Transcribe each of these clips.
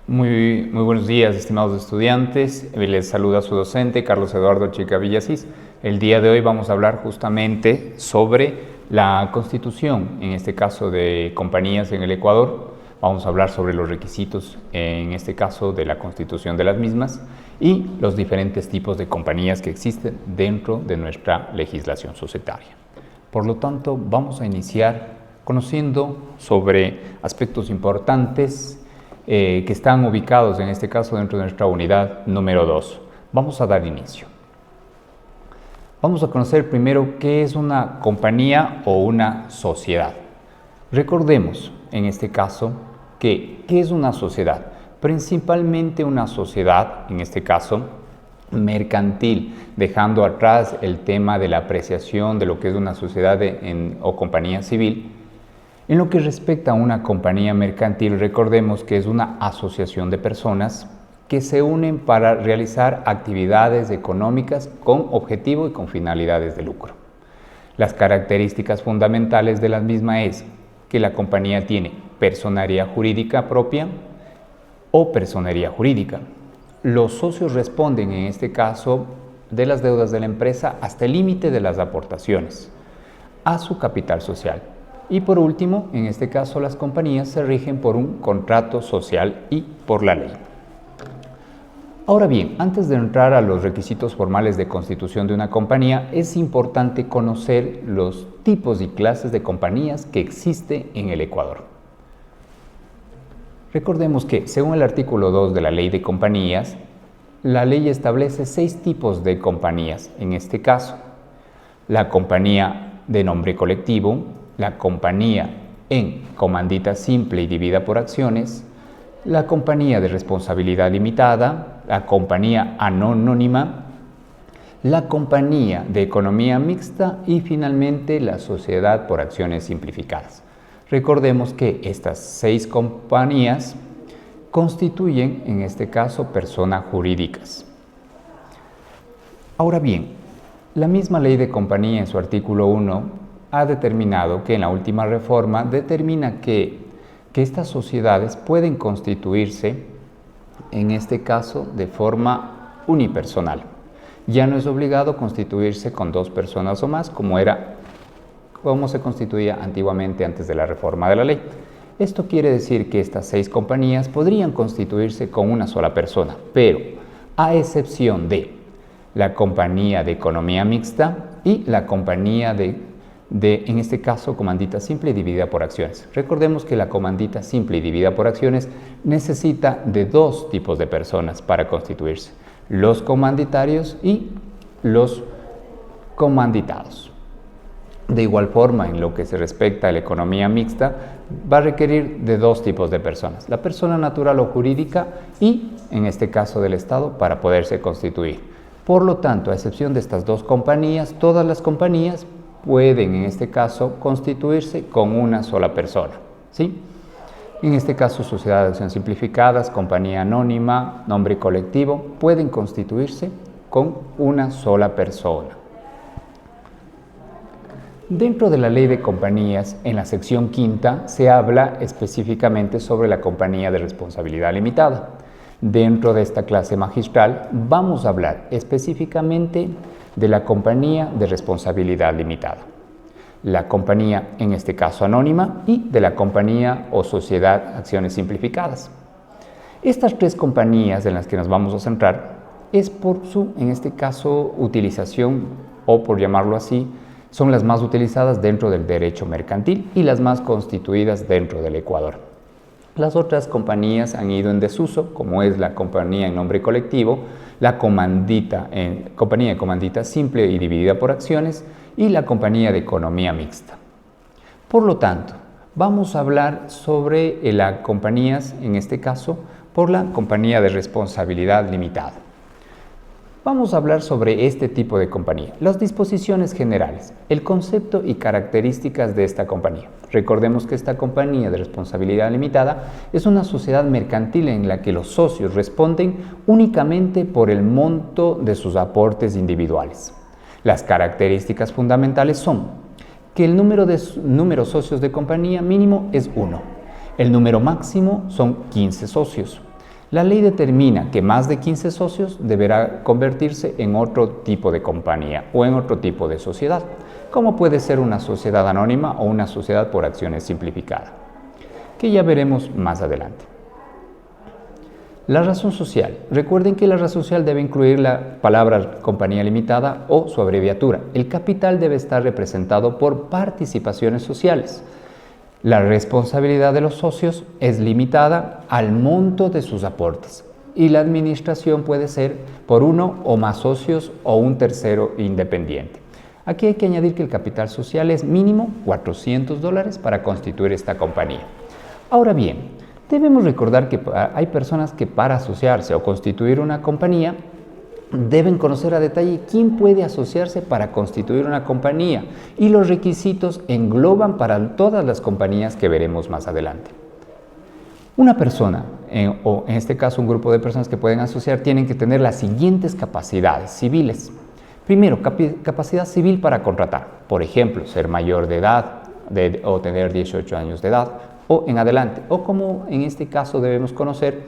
Muy buenos días, estimados estudiantes. Les saluda su docente, Carlos Eduardo Chica Villasís. El día de hoy vamos a hablar justamente sobre la constitución, en este caso de compañías en el Ecuador. Vamos a hablar sobre los requisitos, en este caso de la constitución de las mismas y los diferentes tipos de compañías que existen dentro de nuestra legislación societaria. Por lo tanto, vamos a iniciar conociendo sobre aspectos importantes que están ubicados en este caso dentro de nuestra unidad número 2. Vamos a dar inicio. Vamos a conocer primero qué es una compañía o una sociedad. Recordemos en este caso que ¿qué es una sociedad? Principalmente una sociedad, en este caso mercantil, dejando atrás el tema de la apreciación de lo que es una sociedad o compañía civil. En lo que respecta a una compañía mercantil, recordemos que es una asociación de personas que se unen para realizar actividades económicas con objetivo y con finalidades de lucro. Las características fundamentales de la misma es que la compañía tiene personería jurídica propia o personería jurídica. Los socios responden en este caso de las deudas de la empresa hasta el límite de las aportaciones a su capital social. Y por último, en este caso, las compañías se rigen por un contrato social y por la ley. Ahora bien, antes de entrar a los requisitos formales de constitución de una compañía, es importante conocer los tipos y clases de compañías que existen en el Ecuador. Recordemos que, según el artículo 2 de la Ley de Compañías, la ley establece 6 tipos de compañías. En este caso, la compañía de nombre colectivo, la compañía en comandita simple y dividida por acciones, la compañía de responsabilidad limitada, la compañía anónima, la compañía de economía mixta y finalmente la sociedad por acciones simplificadas. Recordemos que estas 6 compañías constituyen, en este caso, personas jurídicas. Ahora bien, la misma ley de compañía en su artículo 1 ha determinado que en la última reforma determina que estas sociedades pueden constituirse, en este caso, de forma unipersonal. Ya no es obligado constituirse con 2 personas o más, como se constituía antiguamente antes de la reforma de la ley. Esto quiere decir que estas 6 compañías podrían constituirse con una sola persona, pero a excepción de la compañía de economía mixta y la compañía en este caso, comandita simple y dividida por acciones. Recordemos que la comandita simple y dividida por acciones necesita de 2 tipos de personas para constituirse: los comanditarios y los comanditados. De igual forma, en lo que se respecta a la economía mixta, va a requerir de 2 tipos de personas: la persona natural o jurídica y, en este caso del Estado, para poderse constituir. Por lo tanto, a excepción de estas 2 compañías, todas las compañías pueden, en este caso, constituirse con una sola persona, ¿sí? En este caso, sociedad de acciones simplificadas, compañía anónima, nombre colectivo, pueden constituirse con una sola persona. Dentro de la Ley de Compañías, en la sección 5, se habla específicamente sobre la compañía de responsabilidad limitada. Dentro de esta clase magistral vamos a hablar específicamente de la compañía de responsabilidad limitada, la compañía, en este caso anónima, y de la compañía o sociedad acciones simplificadas. Estas 3 compañías en las que nos vamos a centrar es por su, en este caso, utilización, o por llamarlo así, son las más utilizadas dentro del derecho mercantil y las más constituidas dentro del Ecuador. Las otras compañías han ido en desuso, como es la compañía en nombre colectivo, la compañía de comandita simple y dividida por acciones y la compañía de economía mixta. Por lo tanto, vamos a hablar sobre las compañías, en este caso, por la compañía de responsabilidad limitada. Vamos a hablar sobre este tipo de compañía, las disposiciones generales, el concepto y características de esta compañía. Recordemos que esta compañía de responsabilidad limitada es una sociedad mercantil en la que los socios responden únicamente por el monto de sus aportes individuales. Las características fundamentales son que el número de socios de compañía mínimo es 1. El número máximo son 15 socios. La ley determina que más de 15 socios deberá convertirse en otro tipo de compañía o en otro tipo de sociedad, como puede ser una sociedad anónima o una sociedad por acciones simplificada, que ya veremos más adelante. La razón social. Recuerden que la razón social debe incluir la palabra compañía limitada o su abreviatura. El capital debe estar representado por participaciones sociales. La responsabilidad de los socios es limitada al monto de sus aportes y la administración puede ser por uno o más socios o un tercero independiente. Aquí hay que añadir que el capital social es mínimo $400 para constituir esta compañía. Ahora bien, debemos recordar que hay personas que para asociarse o constituir una compañía deben conocer a detalle quién puede asociarse para constituir una compañía y los requisitos engloban para todas las compañías que veremos más adelante. Una persona, o en este caso un grupo de personas que pueden asociar, tienen que tener las siguientes capacidades civiles. Primero, capacidad civil para contratar, por ejemplo, ser mayor de edad o tener 18 años de edad o en adelante, o como en este caso debemos conocer,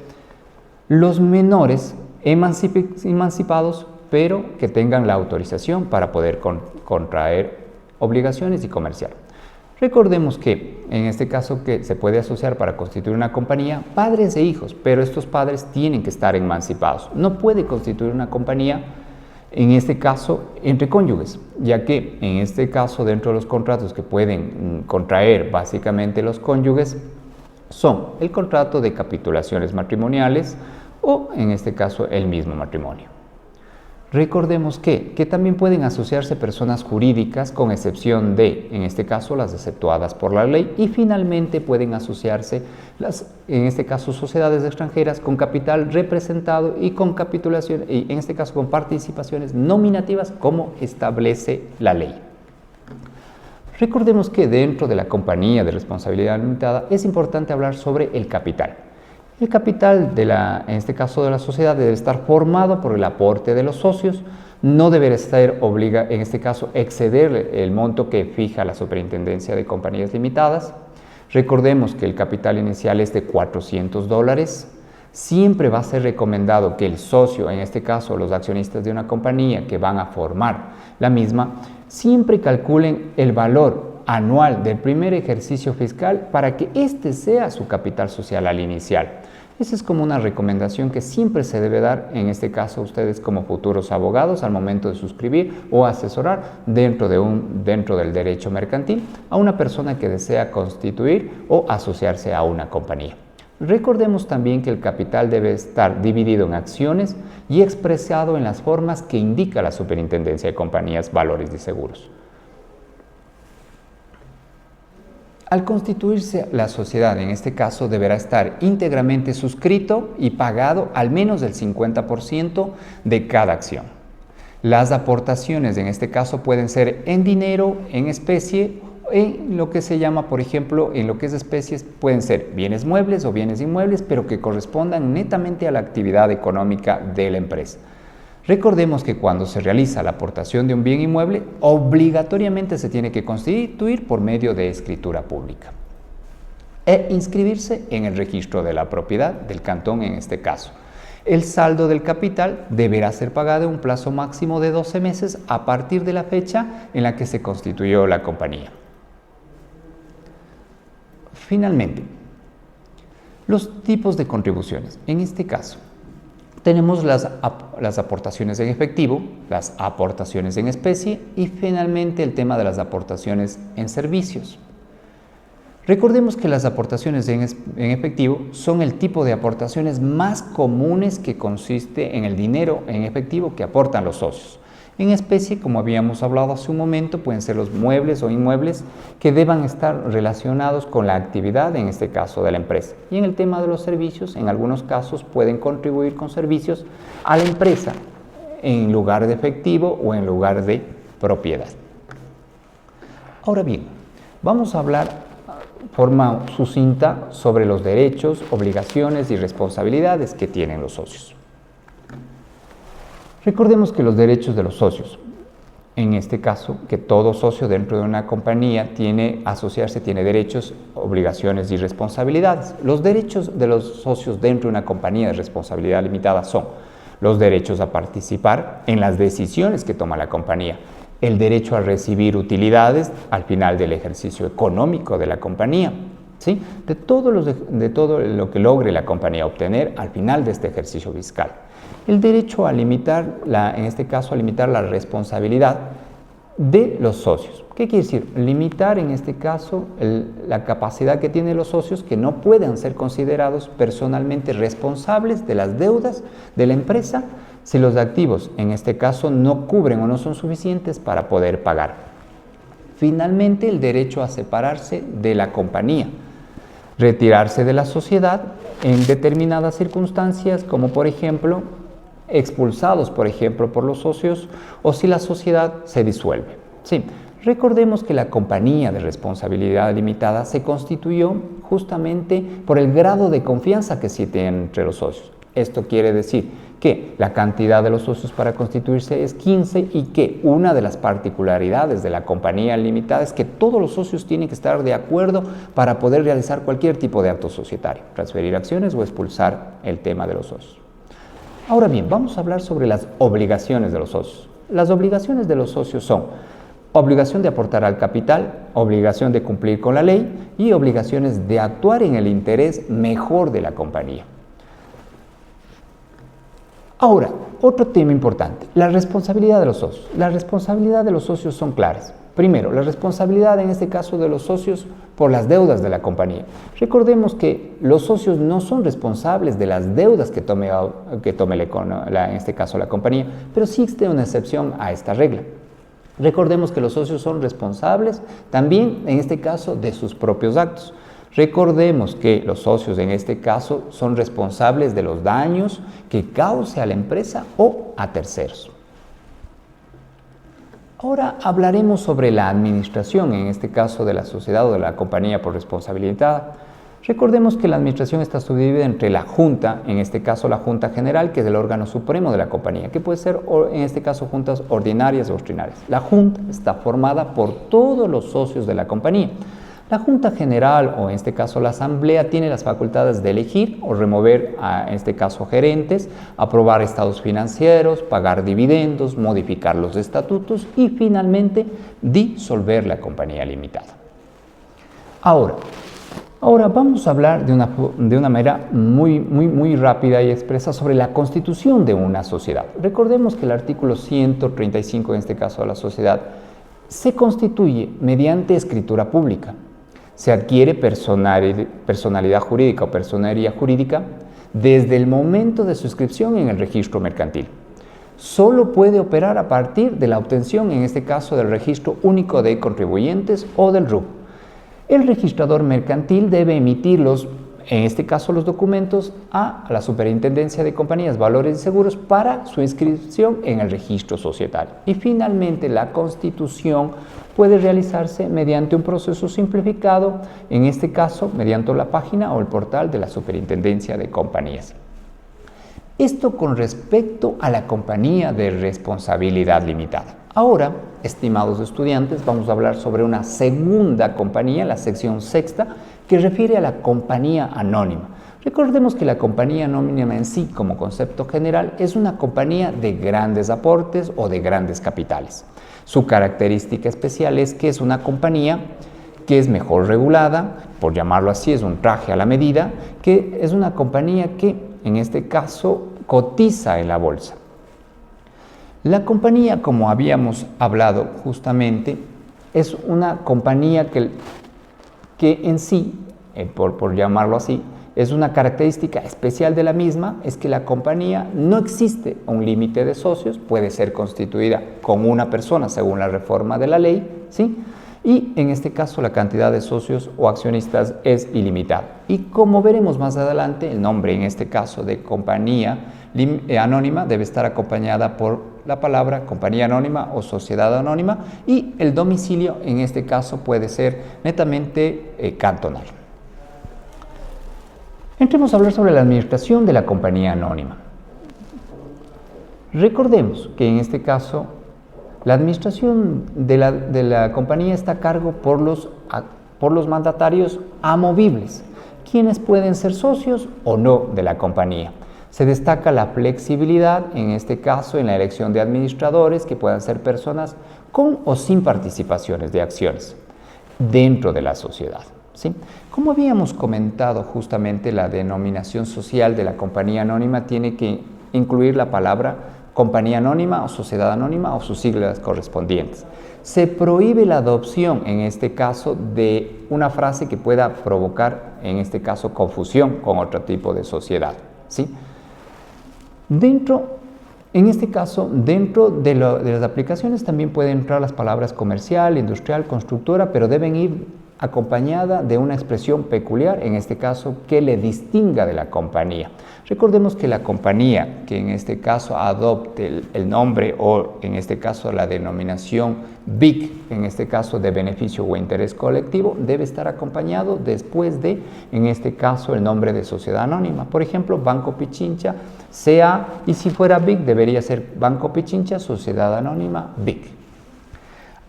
los menores emancipados, pero que tengan la autorización para poder contraer obligaciones y comerciar. Recordemos que en este caso que se puede asociar para constituir una compañía padres e hijos, pero estos padres tienen que estar emancipados. No puede constituir una compañía, en este caso, entre cónyuges, ya que en este caso dentro de los contratos que pueden contraer básicamente los cónyuges son el contrato de capitulaciones matrimoniales, o en este caso el mismo matrimonio. Recordemos que también pueden asociarse personas jurídicas con excepción de, en este caso, las exceptuadas por la ley y finalmente pueden asociarse en este caso, sociedades extranjeras con capital representado y con capitulación, y en este caso con participaciones nominativas como establece la ley. Recordemos que dentro de la compañía de responsabilidad limitada es importante hablar sobre el capital. El capital, en este caso de la sociedad, debe estar formado por el aporte de los socios, no deberá estar en este caso, exceder el monto que fija la Superintendencia de Compañías Limitadas. Recordemos que el capital inicial es de $400. Siempre va a ser recomendado que el socio, en este caso los accionistas de una compañía que van a formar la misma, siempre calculen el valor anual del primer ejercicio fiscal para que este sea su capital social al inicial. Esa es como una recomendación que siempre se debe dar, en este caso ustedes como futuros abogados al momento de suscribir o asesorar dentro del derecho mercantil a una persona que desea constituir o asociarse a una compañía. Recordemos también que el capital debe estar dividido en acciones y expresado en las formas que indica la Superintendencia de Compañías, Valores y Seguros. Al constituirse la sociedad, en este caso, deberá estar íntegramente suscrito y pagado al menos el 50% de cada acción. Las aportaciones, en este caso, pueden ser en dinero, en especie, en lo que se llama, por ejemplo, en lo que es especies, pueden ser bienes muebles o bienes inmuebles, pero que correspondan netamente a la actividad económica de la empresa. Recordemos que cuando se realiza la aportación de un bien inmueble, obligatoriamente se tiene que constituir por medio de escritura pública e inscribirse en el registro de la propiedad del cantón en este caso. El saldo del capital deberá ser pagado en un plazo máximo de 12 meses a partir de la fecha en la que se constituyó la compañía. Finalmente, los tipos de contribuciones. En este caso, tenemos las aportaciones en efectivo, las aportaciones en especie y finalmente el tema de las aportaciones en servicios. Recordemos que las aportaciones en efectivo son el tipo de aportaciones más comunes que consiste en el dinero en efectivo que aportan los socios. En especie, como habíamos hablado hace un momento, pueden ser los muebles o inmuebles que deban estar relacionados con la actividad, en este caso de la empresa. Y en el tema de los servicios, en algunos casos pueden contribuir con servicios a la empresa en lugar de efectivo o en lugar de propiedad. Ahora bien, vamos a hablar de forma sucinta sobre los derechos, obligaciones y responsabilidades que tienen los socios. Recordemos que los derechos de los socios, en este caso, que todo socio dentro de una compañía tiene derechos, obligaciones y responsabilidades. Los derechos de los socios dentro de una compañía de responsabilidad limitada son los derechos a participar en las decisiones que toma la compañía, el derecho a recibir utilidades al final del ejercicio económico de la compañía, ¿sí? de todo lo que logre la compañía obtener al final de este ejercicio fiscal. El derecho a limitar, en este caso, a limitar la responsabilidad de los socios. ¿Qué quiere decir? Limitar, en este caso, la capacidad que tienen los socios que no puedan ser considerados personalmente responsables de las deudas de la empresa si los activos, en este caso, no cubren o no son suficientes para poder pagar. Finalmente, el derecho a separarse de la compañía, retirarse de la sociedad en determinadas circunstancias, como por ejemplo, expulsados, por ejemplo, por los socios o si la sociedad se disuelve. Sí, recordemos que la compañía de responsabilidad limitada se constituyó justamente por el grado de confianza que se tiene entre los socios. Esto quiere decir que la cantidad de los socios para constituirse es 15 y que una de las particularidades de la compañía limitada es que todos los socios tienen que estar de acuerdo para poder realizar cualquier tipo de acto societario, transferir acciones o expulsar el tema de los socios. Ahora bien, vamos a hablar sobre las obligaciones de los socios. Las obligaciones de los socios son obligación de aportar al capital, obligación de cumplir con la ley y obligaciones de actuar en el interés mejor de la compañía. Ahora, otro tema importante, la responsabilidad de los socios. La responsabilidad de los socios son claras. Primero, la responsabilidad en este caso de los socios por las deudas de la compañía. Recordemos que los socios no son responsables de las deudas que tome en este caso la compañía, pero sí existe una excepción a esta regla. Recordemos que los socios son responsables también en este caso de sus propios actos. Recordemos que los socios en este caso son responsables de los daños que cause a la empresa o a terceros. Ahora hablaremos sobre la administración, en este caso de la sociedad o de la compañía por responsabilidad. Recordemos que la administración está subdividida entre la Junta, en este caso la Junta General, que es el órgano supremo de la compañía, que puede ser en este caso juntas ordinarias o extraordinarias. La Junta está formada por todos los socios de la compañía. La Junta General, o en este caso la Asamblea, tiene las facultades de elegir o remover, en este caso, gerentes, aprobar estados financieros, pagar dividendos, modificar los estatutos y, finalmente, disolver la compañía limitada. Ahora vamos a hablar de una manera muy rápida y expresa sobre la constitución de una sociedad. Recordemos que el artículo 135, en este caso de la sociedad, se constituye mediante escritura pública. Se adquiere personalidad jurídica o personería jurídica desde el momento de su inscripción en el registro mercantil. Solo puede operar a partir de la obtención, en este caso, del registro único de contribuyentes o del RUC. El registrador mercantil debe emitirlos, en este caso los documentos, a la Superintendencia de Compañías, Valores y Seguros para su inscripción en el registro societario. Y finalmente la constitución puede realizarse mediante un proceso simplificado, en este caso mediante la página o el portal de la Superintendencia de Compañías. Esto con respecto a la compañía de responsabilidad limitada. Ahora, estimados estudiantes, vamos a hablar sobre una segunda compañía, la sección sexta, que refiere a la compañía anónima. Recordemos que la compañía anónima en sí, como concepto general, es una compañía de grandes aportes o de grandes capitales. Su característica especial es que es una compañía que es mejor regulada, por llamarlo así, es un traje a la medida, que es una compañía que, en este caso, cotiza en la bolsa. La compañía, como habíamos hablado justamente, es una compañía que en sí, por llamarlo así, es una característica especial de la misma, es que la compañía no existe un límite de socios, puede ser constituida con una persona según la reforma de la ley, ¿sí? Y en este caso la cantidad de socios o accionistas es ilimitada. Y como veremos más adelante, el nombre en este caso de compañía anónima debe estar acompañada por la palabra compañía anónima o sociedad anónima y el domicilio en este caso puede ser netamente cantonal. Entremos a hablar sobre la administración de la compañía anónima. Recordemos que en este caso La administración de la compañía está a cargo por los mandatarios amovibles, quienes pueden ser socios o no de la compañía. Se destaca la flexibilidad, en este caso en la elección de administradores, que puedan ser personas con o sin participaciones de acciones dentro de la sociedad, ¿sí? Como habíamos comentado, justamente la denominación social de la compañía anónima tiene que incluir la palabra compañía anónima o sociedad anónima o sus siglas correspondientes. Se prohíbe la adopción, en este caso, de una frase que pueda provocar, en este caso, confusión con otro tipo de sociedad, ¿sí? En este caso, dentro de las aplicaciones también pueden entrar las palabras comercial, industrial, constructora, pero deben ir acompañada de una expresión peculiar, en este caso, que le distinga de la compañía. Recordemos que la compañía que en este caso adopte el nombre o en este caso la denominación BIC, en este caso de beneficio o interés colectivo, debe estar acompañado después de, en este caso, el nombre de sociedad anónima. Por ejemplo, Banco Pichincha, CA, y si fuera BIC debería ser Banco Pichincha, Sociedad Anónima, BIC.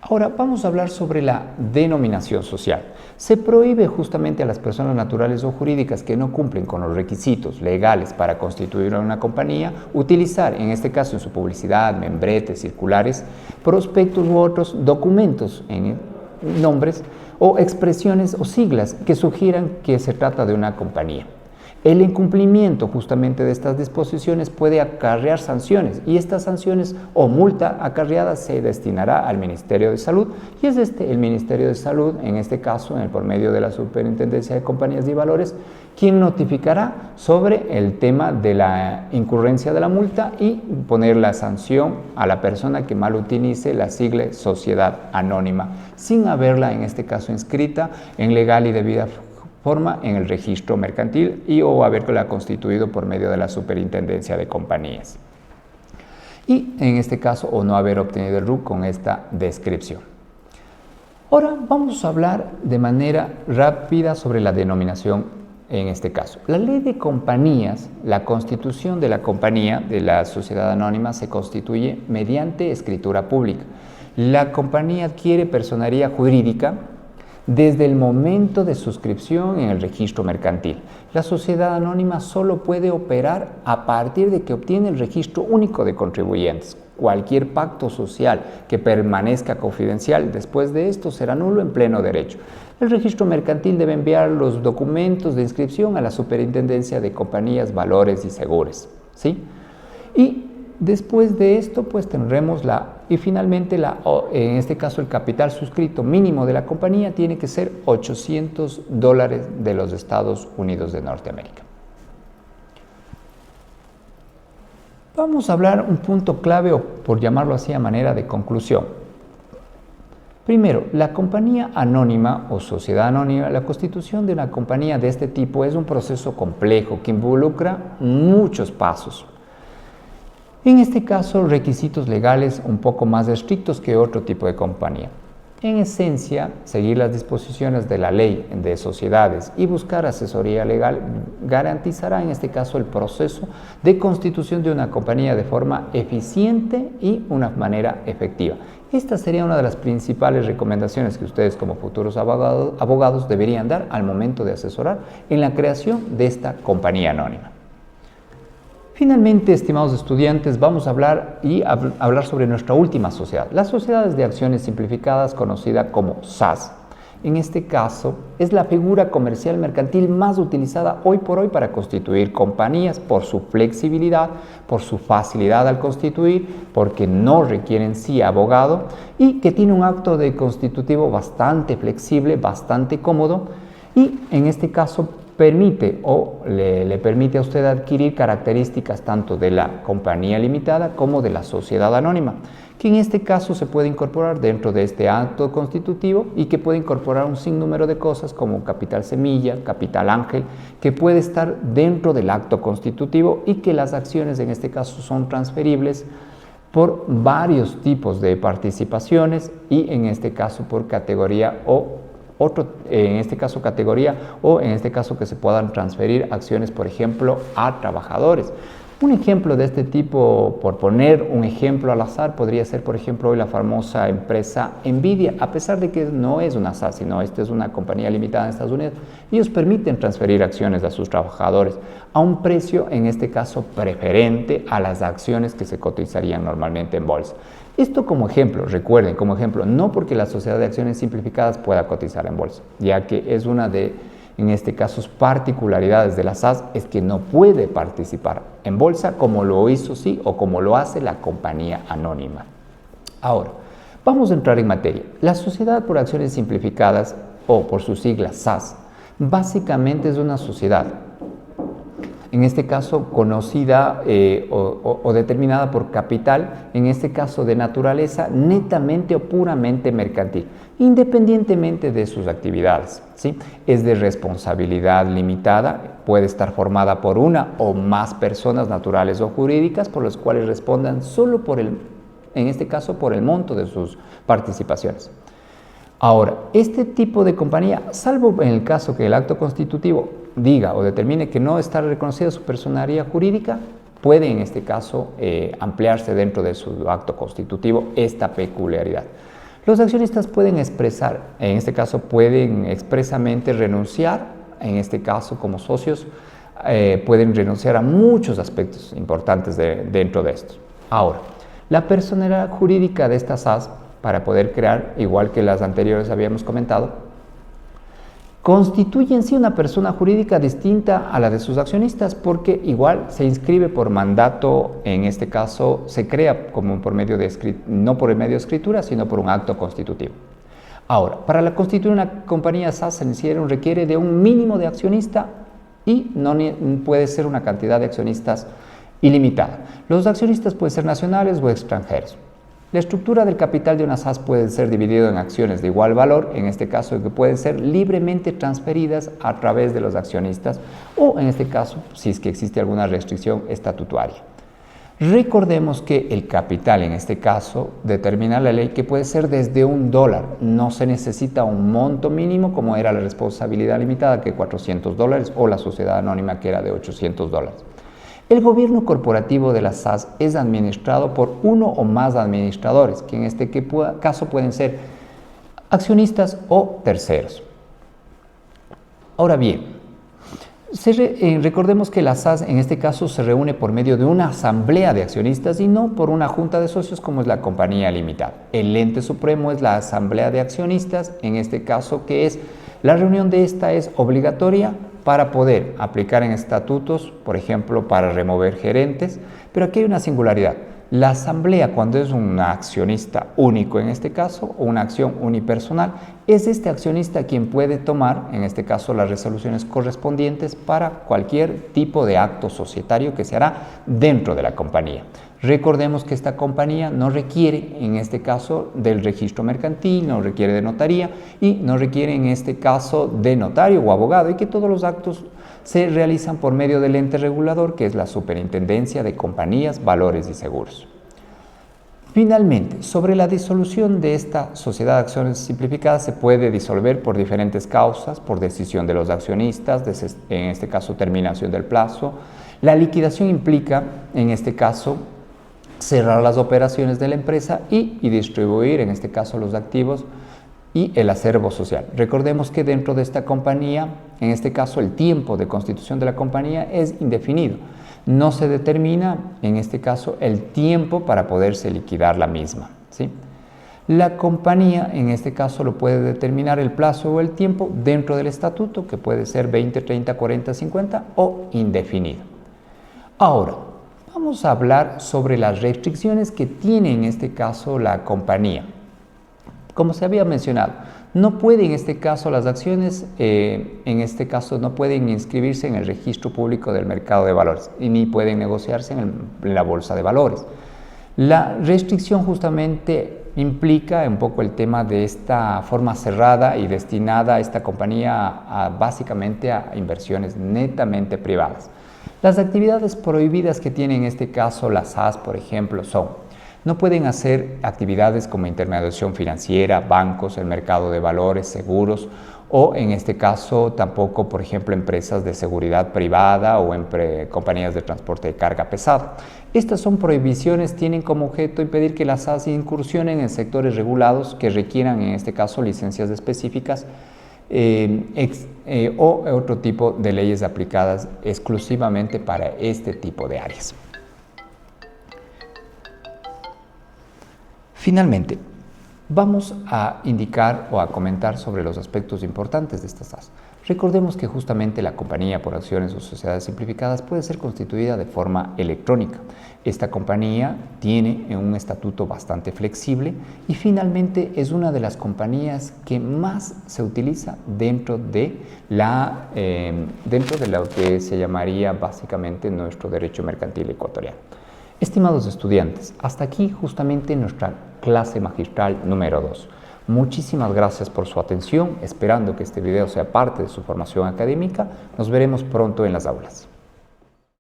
Ahora vamos a hablar sobre la denominación social. Se prohíbe justamente a las personas naturales o jurídicas que no cumplen con los requisitos legales para constituir una compañía utilizar, en este caso en su publicidad, membretes, circulares, prospectos u otros documentos en nombres o expresiones o siglas que sugieran que se trata de una compañía. El incumplimiento justamente de estas disposiciones puede acarrear sanciones y estas sanciones o multa acarreada se destinará al Ministerio de Salud y es el Ministerio de Salud, en este caso, por medio de la Superintendencia de Compañías y Valores, quien notificará sobre el tema de la incurrencia de la multa y poner la sanción a la persona que mal utilice la sigla Sociedad Anónima, sin haberla, en este caso, inscrita en legal y debida forma en el registro mercantil y o haberla constituido por medio de la Superintendencia de Compañías. Y en este caso, o no haber obtenido el RUC con esta descripción. Ahora vamos a hablar de manera rápida sobre la denominación en este caso. La ley de compañías, la constitución de la compañía, de la sociedad anónima, se constituye mediante escritura pública. La compañía adquiere personería jurídica desde el momento de suscripción en el registro mercantil. La sociedad anónima solo puede operar a partir de que obtiene el registro único de contribuyentes. Cualquier pacto social que permanezca confidencial después de esto será nulo en pleno derecho. El registro mercantil debe enviar los documentos de inscripción a la Superintendencia de Compañías, Valores y Seguros, ¿sí? Y después de esto, pues tendremos finalmente, en este caso, el capital suscrito mínimo de la compañía tiene que ser $800 de los Estados Unidos de Norteamérica. Vamos a hablar un punto clave, o por llamarlo así a manera de conclusión. Primero, la compañía anónima o sociedad anónima, la constitución de una compañía de este tipo es un proceso complejo que involucra muchos pasos. En este caso, requisitos legales un poco más estrictos que otro tipo de compañía. En esencia, seguir las disposiciones de la ley de sociedades y buscar asesoría legal garantizará en este caso el proceso de constitución de una compañía de forma eficiente y una manera efectiva. Esta sería una de las principales recomendaciones que ustedes como futuros abogados deberían dar al momento de asesorar en la creación de esta compañía anónima. Finalmente, estimados estudiantes, vamos a hablar sobre nuestra última sociedad, las sociedades de acciones simplificadas, conocida como SAS. En este caso, es la figura comercial mercantil más utilizada hoy por hoy para constituir compañías por su flexibilidad, por su facilidad al constituir, porque no requieren sí abogado y que tiene un acto de constitutivo bastante flexible, bastante cómodo y en este caso le permite a usted adquirir características tanto de la compañía limitada como de la sociedad anónima, que en este caso se puede incorporar dentro de este acto constitutivo y que puede incorporar un sinnúmero de cosas como capital semilla, capital ángel, que puede estar dentro del acto constitutivo y que las acciones en este caso son transferibles por varios tipos de participaciones y en este caso por categoría en este caso que se puedan transferir acciones, por ejemplo, a trabajadores. Un ejemplo de este tipo, por poner un ejemplo al azar, podría ser, por ejemplo, hoy la famosa empresa Nvidia, a pesar de que no es una SAS, sino esta es una compañía limitada en Estados Unidos. Ellos permiten transferir acciones a sus trabajadores a un precio, en este caso, preferente a las acciones que se cotizarían normalmente en bolsa. Esto como ejemplo, recuerden, como ejemplo, no porque la sociedad de acciones simplificadas pueda cotizar en bolsa, ya que es una de, en este caso, particularidades de la SAS, es que no puede participar en bolsa como lo hizo sí o como lo hace la compañía anónima. Ahora, vamos a entrar en materia. La sociedad por acciones simplificadas, o por sus siglas SAS, básicamente es una sociedad, en este caso conocida o determinada por capital, en este caso de naturaleza netamente o puramente mercantil, independientemente de sus actividades, ¿sí? Es de responsabilidad limitada, puede estar formada por una o más personas naturales o jurídicas, por las cuales respondan solo por en este caso, por el monto de sus participaciones. Ahora, este tipo de compañía, salvo en el caso que el acto constitutivo diga o determine que no está reconocida su personería jurídica, puede en este caso ampliarse dentro de su acto constitutivo esta peculiaridad. Los accionistas pueden expresar, en este caso pueden expresamente renunciar, en este caso como socios, pueden renunciar a muchos aspectos importantes dentro de esto. Ahora, la personería jurídica de esta SAS, para poder crear, igual que las anteriores habíamos comentado, constituye en sí una persona jurídica distinta a la de sus accionistas, porque igual se inscribe por mandato, en este caso se crea como por medio de no por el medio de escritura, sino por un acto constitutivo. Ahora, para la constituir una compañía SAS se requiere de un mínimo de accionista y no puede ser una cantidad de accionistas ilimitada. Los accionistas pueden ser nacionales o extranjeros. La estructura del capital de una SAS puede ser dividido en acciones de igual valor, en este caso que pueden ser libremente transferidas a través de los accionistas o en este caso si es que existe alguna restricción estatutaria. Recordemos que el capital en este caso determina la ley que puede ser desde $1, no se necesita un monto mínimo como era la responsabilidad limitada que $400 o la sociedad anónima que era de $800. El gobierno corporativo de la SAS es administrado por uno o más administradores, que en este caso pueden ser accionistas o terceros. Ahora bien, recordemos que la SAS en este caso se reúne por medio de una asamblea de accionistas y no por una junta de socios como es la compañía limitada. El ente supremo es la asamblea de accionistas, en este caso que es la reunión de esta es obligatoria para poder aplicar en estatutos, por ejemplo, para remover gerentes, pero aquí hay una singularidad. La asamblea, cuando es un accionista único en este caso, o una acción unipersonal, es este accionista quien puede tomar, en este caso, las resoluciones correspondientes para cualquier tipo de acto societario que se hará dentro de la compañía. Recordemos que esta compañía no requiere, en este caso, del registro mercantil, no requiere de notaría y no requiere, en este caso, de notario o abogado y que todos los actos se realizan por medio del ente regulador, que es la Superintendencia de Compañías, Valores y Seguros. Finalmente, sobre la disolución de esta sociedad de acciones simplificadas se puede disolver por diferentes causas, por decisión de los accionistas, en este caso terminación del plazo. La liquidación implica, en este caso, cerrar las operaciones de la empresa y distribuir, en este caso, los activos y el acervo social. Recordemos que dentro de esta compañía, en este caso, el tiempo de constitución de la compañía es indefinido. No se determina, en este caso, el tiempo para poderse liquidar la misma, ¿sí? La compañía, en este caso, lo puede determinar el plazo o el tiempo dentro del estatuto, que puede ser 20, 30, 40, 50 o indefinido. Ahora, vamos a hablar sobre las restricciones que tiene en este caso la compañía. Como se había mencionado, no pueden en este caso las acciones, no pueden inscribirse en el registro público del mercado de valores y ni pueden negociarse en la bolsa de valores. La restricción justamente implica un poco el tema de esta forma cerrada y destinada a esta compañía básicamente a inversiones netamente privadas. Las actividades prohibidas que tiene en este caso la SAS, por ejemplo, no pueden hacer actividades como intermediación financiera, bancos, el mercado de valores, seguros o en este caso tampoco, por ejemplo, empresas de seguridad privada o compañías de transporte de carga pesada. Estas son prohibiciones, tienen como objeto impedir que las SAS incursionen en sectores regulados que requieran, en este caso, licencias específicas o otro tipo de leyes aplicadas exclusivamente para este tipo de áreas. Finalmente, vamos a indicar o a comentar sobre los aspectos importantes de estas SAS. Recordemos que justamente la compañía por acciones o sociedades simplificadas puede ser constituida de forma electrónica. Esta compañía tiene un estatuto bastante flexible y finalmente es una de las compañías que más se utiliza dentro de lo que se llamaría básicamente nuestro derecho mercantil ecuatoriano. Estimados estudiantes, hasta aquí justamente nuestra clase magistral número 2. Muchísimas gracias por su atención, esperando que este video sea parte de su formación académica. Nos veremos pronto en las aulas.